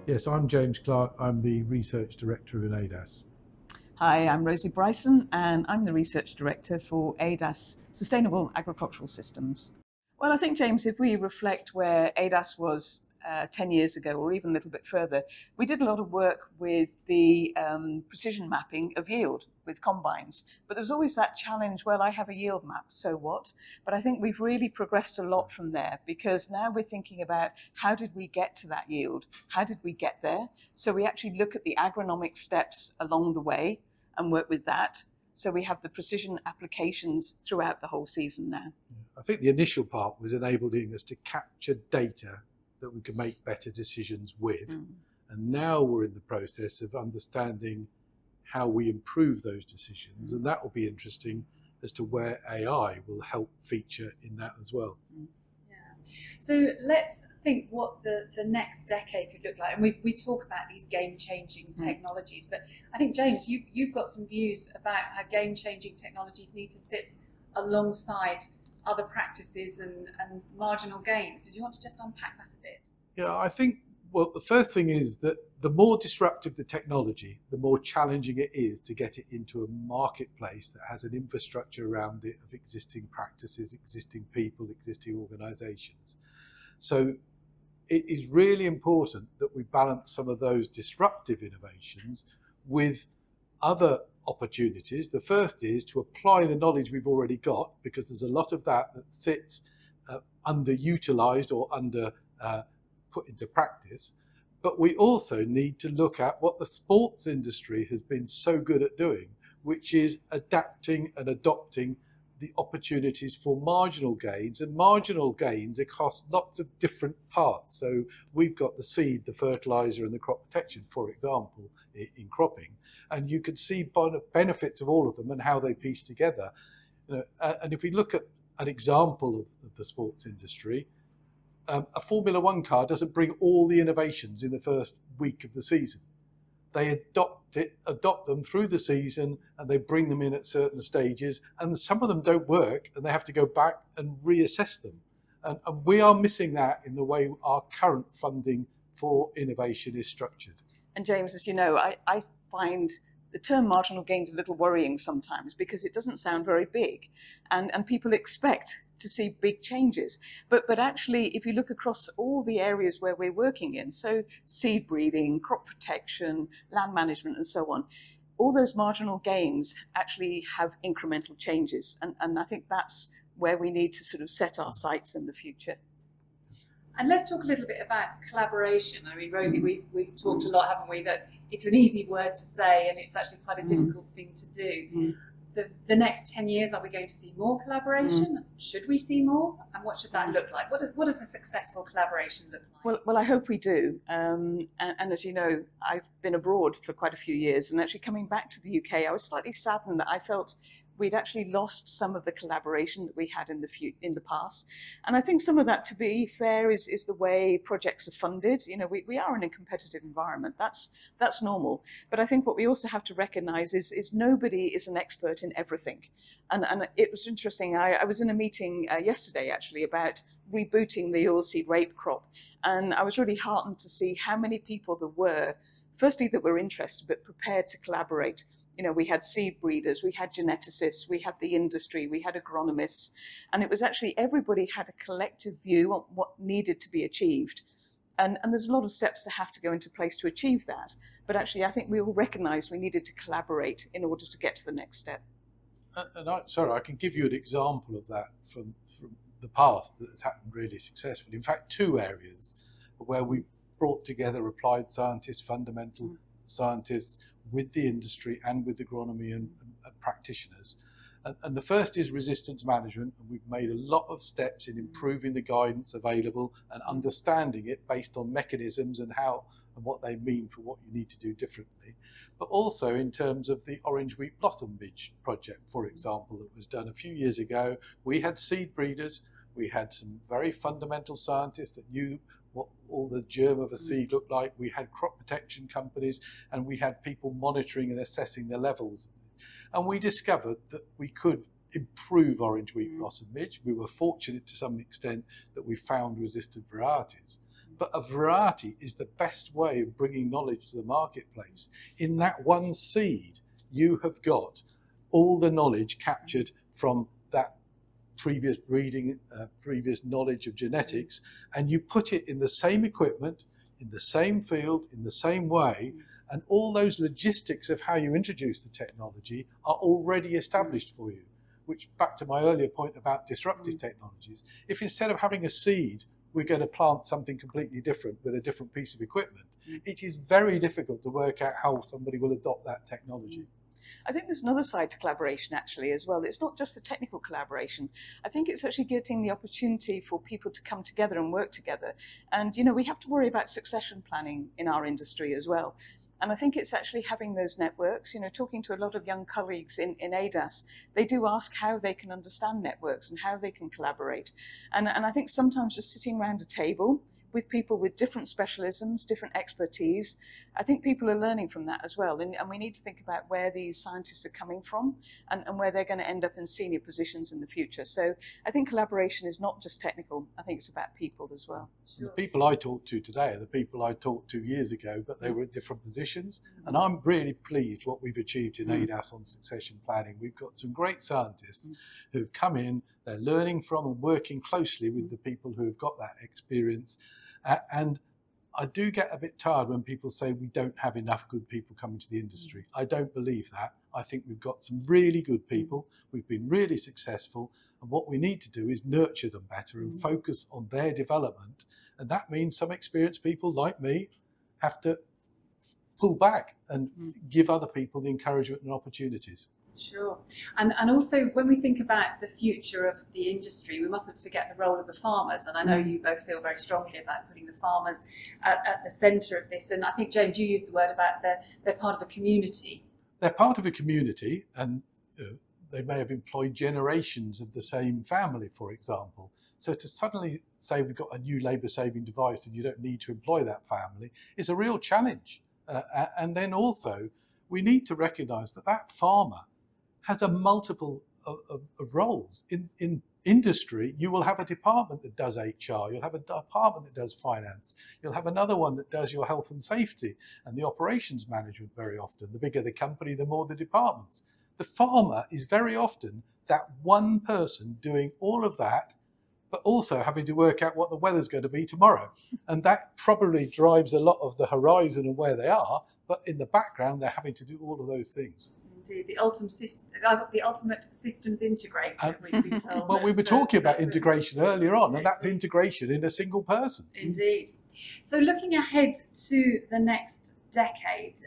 Yes, I'm James Clark. I'm the Research Director in ADAS. Hi, I'm Rosie Bryson, and I'm the Research Director for ADAS Sustainable Agricultural Systems. Well, I think, James, if we reflect where ADAS was 10 years ago, or even a little bit further, we did a lot of work with the precision mapping of yield with combines. But there was always that challenge, well, I have a yield map, so what? But I think we've really progressed a lot from there, because now we're thinking about how did we get to that yield? How did we get there? So we actually look at the agronomic steps along the way and work with that. So we have the precision applications throughout the whole season now. I think the initial part was enabling us to capture data that we could make better decisions with. And now we're in the process of understanding how we improve those decisions. And that will be interesting as to where AI will help feature in that as well. Yeah. So let's think what the next decade could look like. And we talk about these game-changing technologies, but I think, James, you've got some views about how game-changing technologies need to sit alongside other practices and marginal gains. Did you want to just unpack that a bit? Yeah, I think, well, the first thing is that the more disruptive the technology, the more challenging it is to get it into a marketplace that has an infrastructure around it of existing practices, existing people, existing organizations. So it is really important that we balance some of those disruptive innovations with other opportunities. The first is to apply the knowledge we've already got, because there's a lot of that sits underutilized or under put into practice. But we also need to look at what the sports industry has been so good at doing, which is adapting and adopting the opportunities for marginal gains. And marginal gains across lots of different parts. So we've got the seed, the fertilizer, and the crop protection, for example, in cropping. And you can see benefits of all of them and how they piece together. You know, and if we look at an example of the sports industry, a Formula One car doesn't bring all the innovations in the first week of the season. They adopt them through the season, and they bring them in at certain stages, and some of them don't work, and they have to go back and reassess them. And we are missing that in the way our current funding for innovation is structured. And James, as you know, I find the term marginal gains a little worrying sometimes, because it doesn't sound very big, and people expect to see big changes. But actually, if you look across all the areas where we're working in, so seed breeding, crop protection, land management, and so on, all those marginal gains actually have incremental changes. And I think that's where we need to sort of set our sights in the future. And let's talk a little bit about collaboration. I mean, Rosie, we've talked a lot, haven't we, that it's an easy word to say and it's actually quite a difficult thing to do. The next 10 years, are we going to see more collaboration? Should we see more? And what should that look like? What does a successful collaboration look like? Well, I hope we do. And as you know, I've been abroad for quite a few years, and actually coming back to the UK, I was slightly saddened that I felt we'd actually lost some of the collaboration that we had in the past. And I think some of that, to be fair, is the way projects are funded. You know, we are in a competitive environment. That's normal. But I think what we also have to recognize is nobody is an expert in everything. And it was interesting. I was in a meeting yesterday, actually, about rebooting the oilseed rape crop. And I was really heartened to see how many people there were, firstly, that were interested, but prepared to collaborate. You know, we had seed breeders, we had geneticists, we had the industry, we had agronomists, and it was actually everybody had a collective view on what needed to be achieved. And there's a lot of steps that have to go into place to achieve that. But actually, I think we all recognized we needed to collaborate in order to get to the next step. And I can give you an example of that from the past that has happened really successfully. In fact, two areas where we brought together applied scientists, fundamental scientists, with the industry and with agronomy and practitioners. And the first is resistance management, and we've made a lot of steps in improving the guidance available and understanding it based on mechanisms and how and what they mean for what you need to do differently. But also in terms of the orange wheat blossom midge project, for example, that was done a few years ago. We had seed breeders, we had some very fundamental scientists that knew what all the germ of a seed looked like. We had crop protection companies, and we had people monitoring and assessing the levels. And we discovered that we could improve orange wheat blossom midge. We were fortunate to some extent that we found resistant varieties. But a variety is the best way of bringing knowledge to the marketplace. In that one seed, you have got all the knowledge captured from that previous breeding, previous knowledge of genetics, and you put it in the same equipment, in the same field, in the same way, and all those logistics of how you introduce the technology are already established for you. Which, back to my earlier point about disruptive technologies, if instead of having a seed, we're going to plant something completely different with a different piece of equipment, it is very difficult to work out how somebody will adopt that technology. I think there's another side to collaboration actually as well. It's not just the technical collaboration. I think it's actually getting the opportunity for people to come together and work together. And, you know, we have to worry about succession planning in our industry as well. And I think it's actually having those networks, you know, talking to a lot of young colleagues in ADAS, they do ask how they can understand networks and how they can collaborate. And I think sometimes just sitting around a table with people with different specialisms, different expertise, I think people are learning from that as well. And we need to think about where these scientists are coming from and where they're going to end up in senior positions in the future. So I think collaboration is not just technical, I think it's about people as well. Sure. The people I talk to today are the people I talked to years ago, but they were at different positions. And I'm really pleased what we've achieved in ADAS on succession planning. We've got some great scientists who've come in, they're learning from and working closely with the people who have got that experience. And I do get a bit tired when people say we don't have enough good people coming to the industry. I don't believe that. I think we've got some really good people. We've been really successful. And what we need to do is nurture them better and focus on their development. And that means some experienced people like me have to pull back and give other people the encouragement and opportunities. Sure. And also when we think about the future of the industry, we mustn't forget the role of the farmers. And I know you both feel very strongly about putting the farmers at the centre of this. And I think, James, you used the word about they're part of a community. They're part of a community, and they may have employed generations of the same family, for example. So to suddenly say we've got a new labour-saving device and you don't need to employ that family is a real challenge. And then also we need to recognise that that farmer has a multiple of roles. In industry, you will have a department that does HR, you'll have a department that does finance, you'll have another one that does your health and safety and the operations management very often. The bigger the company, the more the departments. The farmer is very often that one person doing all of that, but also having to work out what the weather's going to be tomorrow. And that probably drives a lot of the horizon and where they are, but in the background, they're having to do all of those things. Indeed, the ultimate systems integrator, we've been told. Well, we were talking about integration earlier on, and that's integration in a single person. Indeed. So looking ahead to the next decade,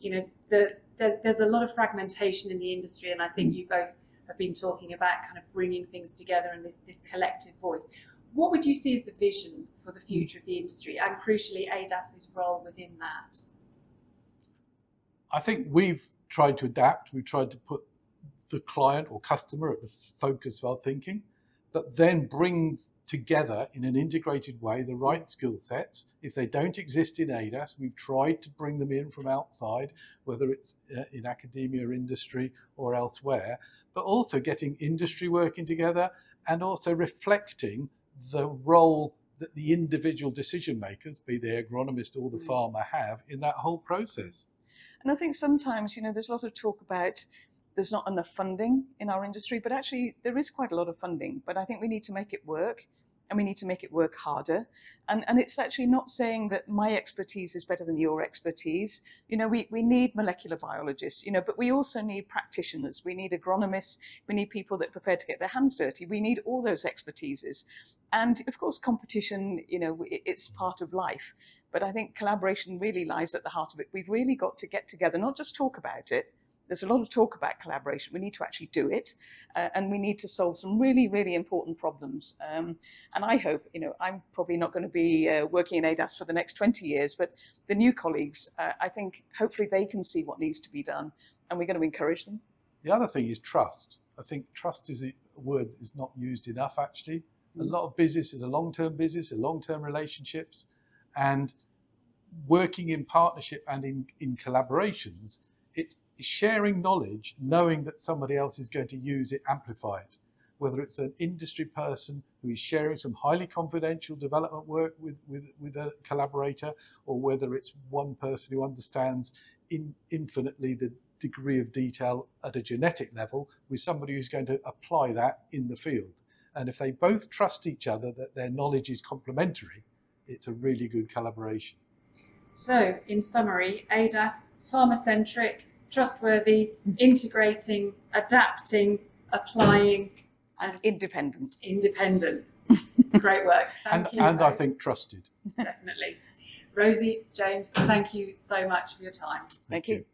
you know, there's a lot of fragmentation in the industry, and I think you both have been talking about kind of bringing things together and this collective voice. What would you see as the vision for the future of the industry, and crucially ADAS's role within that? I think we've tried to adapt. We've tried to put the client or customer at the focus of our thinking, but then bring together in an integrated way the right skill sets. If they don't exist in ADAS, we've tried to bring them in from outside, whether it's in academia, industry, or elsewhere, but also getting industry working together and also reflecting the role that the individual decision makers, be they agronomist or the farmer, have in that whole process. And I think sometimes, you know, there's a lot of talk about there's not enough funding in our industry, but actually there is quite a lot of funding. But I think we need to make it work, and we need to make it work harder. And it's actually not saying that my expertise is better than your expertise. You know, we need molecular biologists, you know, but we also need practitioners. We need agronomists. We need people that are prepared to get their hands dirty. We need all those expertises. And of course, competition, you know, it's part of life. But I think collaboration really lies at the heart of it. We've really got to get together, not just talk about it. There's a lot of talk about collaboration. We need to actually do it, and we need to solve some really, really important problems. And I hope, you know, I'm probably not going to be working in ADAS for the next 20 years, but the new colleagues, I think hopefully they can see what needs to be done, and we're going to encourage them. The other thing is trust. I think trust is a word that is not used enough, actually. A lot of business is a long-term business, a long-term relationships, and working in partnership and in collaborations it's sharing knowledge, knowing that somebody else is going to use it, amplify it. Whether it's an industry person who is sharing some highly confidential development work with a collaborator, or whether it's one person who understands infinitely the degree of detail at a genetic level with somebody who's going to apply that in the field. And if they both trust each other that their knowledge is complementary, it's a really good collaboration. So, in summary, ADAS, farmer-centric, trustworthy, integrating, adapting, applying, and independent. Independent. Great work. Thank you. And I think trusted. Definitely. Rosie, James, thank you so much for your time. Thank you.